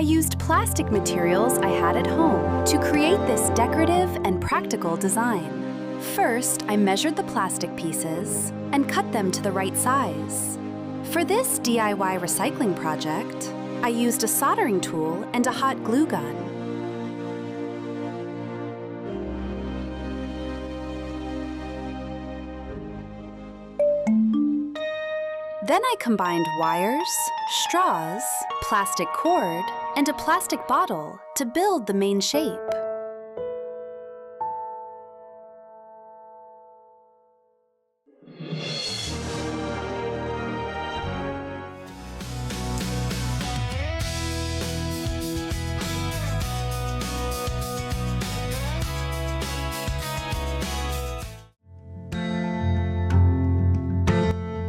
I used plastic materials I had at home to create this decorative and practical design. First, I measured the plastic pieces and cut them to the right size. For this DIY recycling project, I used a soldering tool and a hot glue gun. Then I combined wires, straws, plastic cord, and a plastic bottle to build the main shape.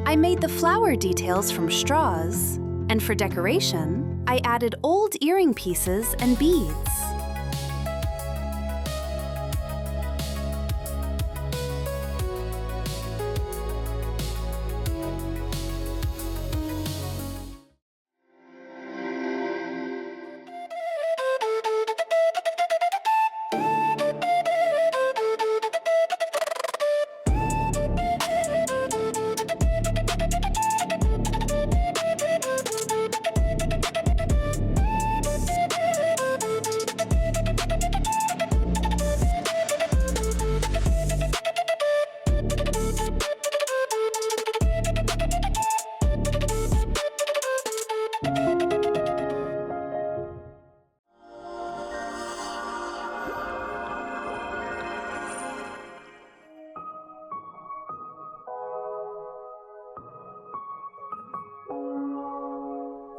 I made the flower details from straws, and for decoration, I added old earring pieces and beads.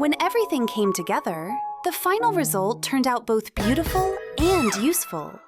When everything came together, the final result turned out both beautiful and useful.